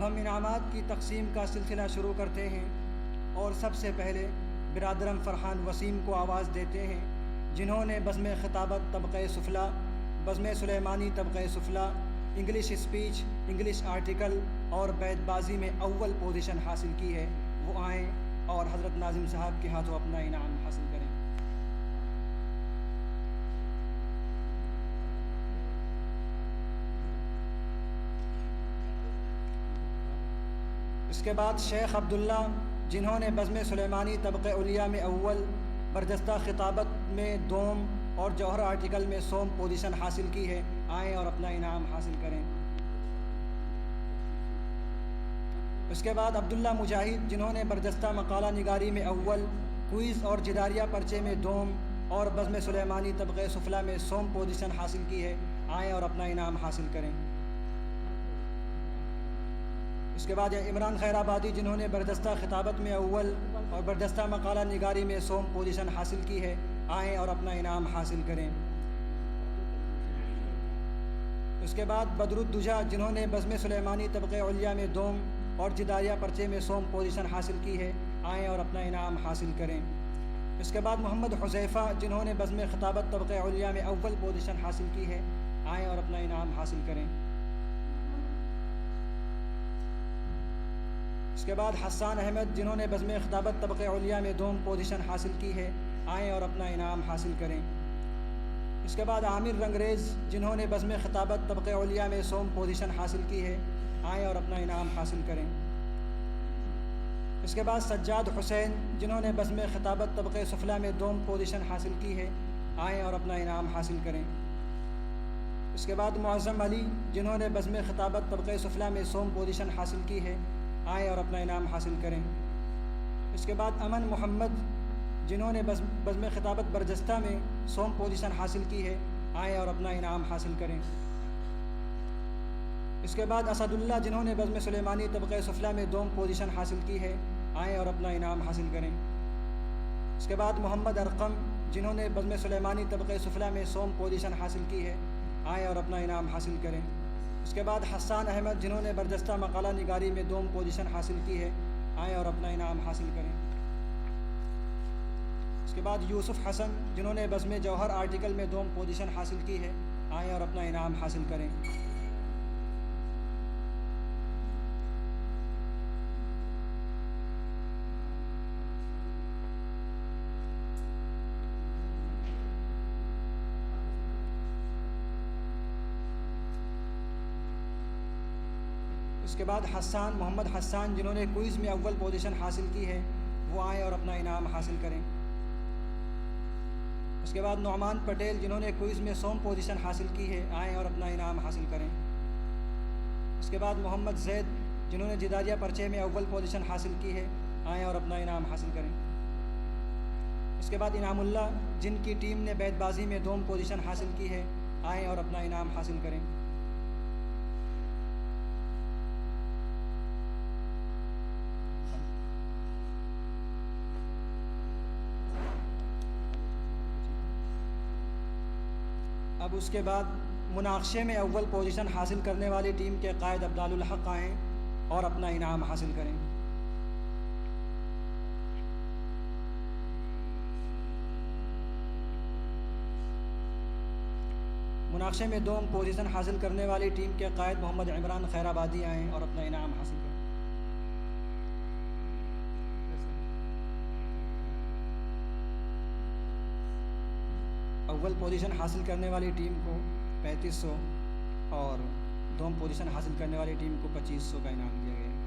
اب ہم انعامات کی تقسیم کا سلسلہ شروع کرتے ہیں، اور سب سے پہلے برادرم فرحان وسیم کو آواز دیتے ہیں، جنہوں نے بزم خطابت طبقہ سفلا، بزم سلیمانی طبقہ سفلا، انگلش اسپیچ، انگلش آرٹیکل اور بیت بازی میں اول پوزیشن حاصل کی ہے، وہ آئیں اور حضرت ناظم صاحب کے ہاتھوں اپنا انعام حاصل کریں۔ اس کے بعد شیخ عبداللہ، جنہوں نے بزم سلیمانی طبقہ علیہ میں اول، برجستہ خطابت میں دوم اور جوہر آرٹیکل میں سوم پوزیشن حاصل کی ہے، آئیں اور اپنا انعام حاصل کریں۔ اس کے بعد عبداللہ مجاہد، جنہوں نے برجستہ مقالہ نگاری میں اول، کوئز اور جداریہ پرچے میں دوم اور بزم سلیمانی طبقہ سفلا میں سوم پوزیشن حاصل کی ہے، آئیں اور اپنا انعام حاصل کریں۔ اس کے بعد عمران خیر آبادی، جنہوں نے برجستہ خطابت میں اول اور برجستہ مقالہ نگاری میں سوم پوزیشن حاصل کی ہے، آئیں اور اپنا انعام حاصل کریں۔ اس کے بعد بدرالدجا، جنہوں نے بزم سلیمانی طبقہ علیہ میں دوم اور جداریہ پرچے میں سوم پوزیشن حاصل کی ہے، آئیں اور اپنا انعام حاصل کریں۔ اس کے بعد محمد حذیفہ، جنہوں نے بزم خطابت طبقہ علیہ میں اول پوزیشن حاصل کی ہے، آئیں اور اپنا انعام حاصل کریں۔ اس کے بعد حسان احمد، جنہوں نے بزم خطابت طبقہ علیہ میں دوم پوزیشن حاصل کی ہے، آئیں اور اپنا انعام حاصل کریں۔ اس کے بعد عامر رنگریز، جنہوں نے بزم خطابت طبقہ علیہ میں سوم پوزیشن حاصل کی ہے، آئیں اور اپنا انعام حاصل کریں۔ اس کے بعد سجاد حسین، جنہوں نے بزم خطابت طبقہ سفلا میں دوم پوزیشن حاصل کی ہے، آئیں اور اپنا انعام حاصل کریں۔ اس کے بعد معظم علی، جنہوں نے بزم خطابت طبقہ سفلا میں سوم پوزیشن حاصل کی ہے، آئیں اور اپنا انعام حاصل کریں۔ اس کے بعد امن محمد، جنہوں نے بزم خطابت برجستہ میں سوم پوزیشن حاصل کی ہے، آئیں اور اپنا انعام حاصل کریں۔ اس کے بعد اسد اللہ، جنہوں نے بزم سلیمانی طبقہ سفلا میں دوم پوزیشن حاصل کی ہے، آئیں اور اپنا انعام حاصل کریں۔ اس کے بعد محمد ارقم، جنہوں نے بزم سلیمانی طبقہ سفلا میں سوم پوزیشن حاصل کی ہے، آئیں اور اپنا انعام حاصل کریں۔ اس کے بعد حسان احمد، جنہوں نے برجستہ مقالہ نگاری میں دوم پوزیشن حاصل کی ہے، آئیں اور اپنا انعام حاصل کریں۔ اس کے بعد یوسف حسن، جنہوں نے بزم جوہر آرٹیکل میں دوم پوزیشن حاصل کی ہے، آئیں اور اپنا انعام حاصل کریں۔ اس کے بعد حسان محمد حسان، جنہوں نے کوئز میں اول پوزیشن حاصل کی ہے، وہ آئیں اور اپنا انعام حاصل کریں۔ اس کے بعد نعمان پٹیل، جنہوں نے کوئز میں سوم پوزیشن حاصل کی ہے، آئیں اور اپنا انعام حاصل کریں۔ اس کے بعد محمد زید، جنہوں نے جداریہ پرچے میں اول پوزیشن حاصل کی ہے، آئیں اور اپنا انعام حاصل کریں۔ اس کے بعد انعام اللہ، جن کی ٹیم نے بیت بازی میں دوم پوزیشن حاصل کی ہے، آئیں اور اپنا انعام حاصل کریں۔ اب اس کے بعد مناقشے میں اول پوزیشن حاصل کرنے والی ٹیم کے قائد عبدال الحق آئیں اور اپنا انعام حاصل کریں۔ مناقشے میں دوم پوزیشن حاصل کرنے والی ٹیم کے قائد محمد عمران خیر آبادی آئیں اور اپنا انعام حاصل کریں۔ اول پوزیشن حاصل کرنے والی ٹیم کو 3500 اور دوم پوزیشن حاصل کرنے والی ٹیم کو 2500 کا انعام دیا گیا ہے۔